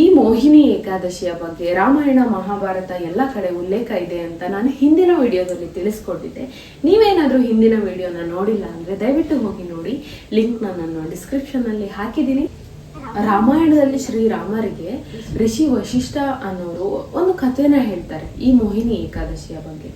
ಈ ಮೋಹಿನಿ ಏಕಾದಶಿಯ ಬಗ್ಗೆ ರಾಮಾಯಣ ಮಹಾಭಾರತ ಎಲ್ಲ ಕಡೆ ಉಲ್ಲೇಖ ಇದೆ ಅಂತ ನಾನು ಹಿಂದಿನ ವಿಡಿಯೋದಲ್ಲಿ ತಿಳಿಸ್ಕೊಟ್ಟಿದ್ದೆ. ನೀವೇನಾದರೂ ಹಿಂದಿನ ವಿಡಿಯೋನ ನೋಡಿಲ್ಲ ಅಂದರೆ ದಯವಿಟ್ಟು ಹೋಗಿ ನೋಡಿ. ಲಿಂಕ್ನ ನಾನು ಡಿಸ್ಕ್ರಿಪ್ಷನ್ನಲ್ಲಿ ಹಾಕಿದ್ದೀನಿ. ರಾಮಾಯಣದಲ್ಲಿ ಶ್ರೀರಾಮರಿಗೆ ಋಷಿ ವಶಿಷ್ಠ ಅನ್ನೋರು ಒಂದು ಕಥೆನ ಹೇಳ್ತಾರೆ ಈ ಮೋಹಿನಿ ಏಕಾದಶಿಯ ಬಗ್ಗೆ.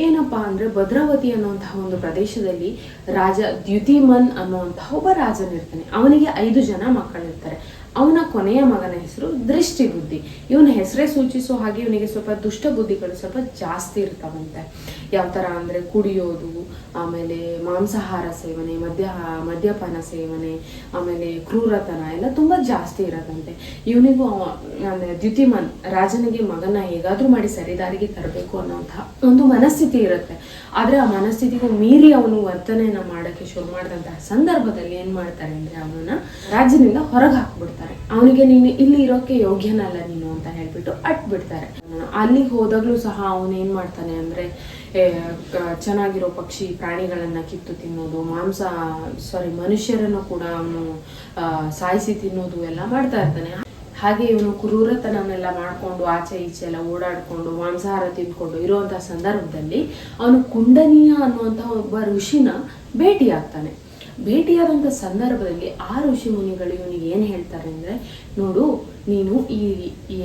ಏನಪ್ಪಾ ಅಂದ್ರೆ ಭದ್ರಾವತಿ ಅನ್ನುವಂತಹ ಒಂದು ಪ್ರದೇಶದಲ್ಲಿ ರಾಜ ದ್ಯುತಿಮನ್ ಅನ್ನುವಂತಹ ಒಬ್ಬ ರಾಜನಿರ್ತಾನೆ. ಅವನಿಗೆ 5 ಜನ ಮಕ್ಕಳಿರ್ತಾರೆ. ಅವನ ಕೊನೆಯ ಮಗನ ಹೆಸರು ದೃಷ್ಟಿ ಬುದ್ಧಿ. ಇವನ ಹೆಸರೇ ಸೂಚಿಸೋ ಹಾಗೆ ಇವನಿಗೆ ಸ್ವಲ್ಪ ದುಷ್ಟ ಬುದ್ಧಿಗಳು ಸ್ವಲ್ಪ ಜಾಸ್ತಿ ಇರ್ತಾವಂತೆ. ಯಾವ ಥರ ಅಂದರೆ ಕುಡಿಯೋದು, ಆಮೇಲೆ ಮಾಂಸಾಹಾರ ಸೇವನೆ, ಮದ್ಯಪಾನ ಸೇವನೆ, ಆಮೇಲೆ ಕ್ರೂರತನ ಎಲ್ಲ ತುಂಬ ಜಾಸ್ತಿ ಇರೋದಂತೆ. ಇವನಿಗೂ ಅಂದರೆ ದ್ಯುತಿಮನ್ ರಾಜನಿಗೆ ಮಗನ ಹೇಗಾದರೂ ಮಾಡಿ ಸರಿದಾರಿಗೆ ತರಬೇಕು ಅನ್ನೋಂತಹ ಒಂದು ಮನಸ್ಥಿತಿ ಇರುತ್ತೆ. ಆದರೆ ಆ ಮನಸ್ಥಿತಿಗೂ ಮೀರಿ ಅವನು ವರ್ತನೆಯನ್ನು ಮಾಡೋಕ್ಕೆ ಶುರು ಮಾಡಿದಂತಹ ಸಂದರ್ಭದಲ್ಲಿ ಏನು ಮಾಡ್ತಾರೆ ಅಂದರೆ ಅವನನ್ನ ರಾಜ್ಯದಿಂದ ಹೊರಗೆ ಹಾಕ್ಬಿಡ್ತಾರೆ. ಅವನಿಗೆ ನೀನು ಇಲ್ಲಿ ಇರೋಕೆ ಯೋಗ್ಯನಲ್ಲ ನೀನು ಅಂತ ಹೇಳ್ಬಿಟ್ಟು ಅಟ್ಬಿಡ್ತಾರೆ. ಅಲ್ಲಿಗೆ ಹೋದಾಗ್ಲೂ ಸಹ ಅವನೇನ್ ಮಾಡ್ತಾನೆ ಅಂದ್ರೆ ಚೆನ್ನಾಗಿರೋ ಪಕ್ಷಿ ಪ್ರಾಣಿಗಳನ್ನ ಕಿತ್ತು ತಿನ್ನೋದು, ಮನುಷ್ಯರನ್ನು ಕೂಡ ಅವನು ಸಾಯಿಸಿ ತಿನ್ನೋದು ಎಲ್ಲ ಮಾಡ್ತಾ ಇರ್ತಾನೆ. ಹಾಗೆ ಇವನು ಕ್ರೂರತನನೆಲ್ಲ ಮಾಡ್ಕೊಂಡು ಆಚೆ ಈಚೆ ಎಲ್ಲ ಓಡಾಡ್ಕೊಂಡು ಮಾಂಸಾಹಾರ ತಿಂದ್ಕೊಂಡು ಇರುವಂತಹ ಸಂದರ್ಭದಲ್ಲಿ ಅವನು ಕುಂಡನೀಯ ಅನ್ನುವಂತಹ ಒಬ್ಬ ಋಷಿನ ಭೇಟಿಯಾಗ್ತಾನೆ. ಭೇಟಿಯಾದಂಥ ಸಂದರ್ಭದಲ್ಲಿ ಆ ಋಷಿ ಮುನಿಗಳು ಇವನಿಗೆ ಏನು ಹೇಳ್ತಾರೆ ಅಂದರೆ, ನೋಡು ನೀನು ಈ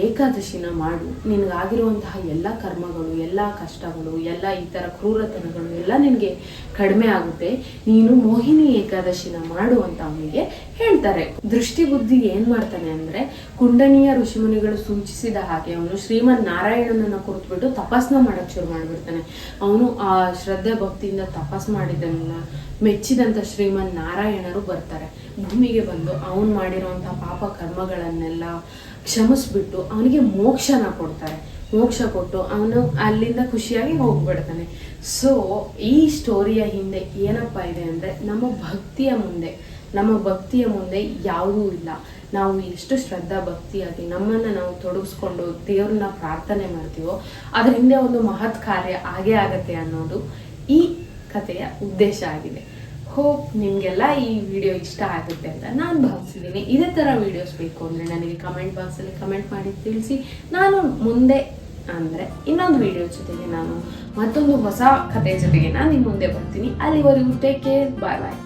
ಏಕಾದಶಿನ ಮಾಡು, ನಿನಗಾಗಿರುವಂತಹ ಎಲ್ಲ ಕರ್ಮಗಳು, ಎಲ್ಲ ಕಷ್ಟಗಳು, ಎಲ್ಲ ಈ ಥರ ಕ್ರೂರತನಗಳು ಎಲ್ಲ ನಿನಗೆ ಕಡಿಮೆ ಆಗುತ್ತೆ, ನೀನು ಮೋಹಿನಿ ಏಕಾದಶಿನ ಮಾಡು ಅಂತ ಅವನಿಗೆ ಹೇಳ್ತಾರೆ. ದೃಷ್ಟಿ ಬುದ್ಧಿ ಏನು ಮಾಡ್ತಾನೆ ಅಂದರೆ, ಕುಂಡನೀಯ ಋಷಿಮುನಿಗಳು ಸೂಚಿಸಿದ ಹಾಗೆ ಅವನು ಶ್ರೀಮನ್ ನಾರಾಯಣನನ್ನು ಕುರಿತುಬಿಟ್ಟು ತಪಾಸಣೆ ಮಾಡೋಕ್ಕೆ ಶುರು ಮಾಡಿಬಿಡ್ತಾನೆ. ಅವನು ಆ ಶ್ರದ್ಧೆ ಭಕ್ತಿಯಿಂದ ತಪಾಸ್ ಮಾಡಿದ್ದನ್ನ ಮೆಚ್ಚಿದಂಥ ಶ್ರೀಮನ್ ನಾರಾಯಣರು ಬರ್ತಾರೆ. ಭೂಮಿಗೆ ಬಂದು ಅವನು ಮಾಡಿರುವಂತಹ ಪಾಪ ಕರ್ಮಗಳನ್ನೆಲ್ಲ ಕ್ಷಮಿಸ್ಬಿಟ್ಟು ಅವನಿಗೆ ಮೋಕ್ಷನ ಕೊಡ್ತಾರೆ. ಮೋಕ್ಷ ಕೊಟ್ಟು ಅವನು ಅಲ್ಲಿಂದ ಖುಷಿಯಾಗಿ ಹೋಗ್ಬಿಡ್ತಾನೆ. ಸೊ ಈ ಸ್ಟೋರಿಯ ಹಿಂದೆ ಏನಪ್ಪ ಇದೆ ಅಂದರೆ, ನಮ್ಮ ಭಕ್ತಿಯ ಮುಂದೆ ಯಾವುದೂ ಇಲ್ಲ. ನಾವು ಎಷ್ಟು ಶ್ರದ್ಧಾ ಭಕ್ತಿಯಾಗಿ ನಮ್ಮನ್ನು ನಾವು ತೊಡಗಿಸ್ಕೊಂಡು ದೇವ್ರನ್ನ ಪ್ರಾರ್ಥನೆ ಮಾಡ್ತೀವೋ ಅದ್ರ ಹಿಂದೆ ಒಂದು ಮಹತ್ ಕಾರ್ಯ ಆಗೇ ಆಗತ್ತೆ ಅನ್ನೋದು ಈ ಕಥೆಯ ಉದ್ದೇಶ ಆಗಿದೆ. ಹೋಪ್ ನಿಮಗೆಲ್ಲ ಈ ವಿಡಿಯೋ ಇಷ್ಟ ಆಗುತ್ತೆ ಅಂತ ನಾನು ಭಾವಿಸಿದ್ದೀನಿ. ಇದೇ ಥರ ವಿಡಿಯೋಸ್ ಬೇಕು ಅಂದರೆ ನನಗೆ ಕಮೆಂಟ್ ಬಾಕ್ಸಲ್ಲಿ ಕಮೆಂಟ್ ಮಾಡಿ ತಿಳಿಸಿ. ನಾನು ಮುಂದೆ ಅಂದರೆ ಇನ್ನೊಂದು ವಿಡಿಯೋ ಜೊತೆಗೆ ನಾನು ಮತ್ತೊಂದು ಹೊಸ ಕಥೆ ಜೊತೆಗೆ ನಾನು ನಿಮ್ಮ ಮುಂದೆ ಬರ್ತೀನಿ. ಅಲ್ಲಿವರೆಗೂ ಟೇಕ್ ಕೇರ್, ಬಾಯ್ ಬಾಯ್.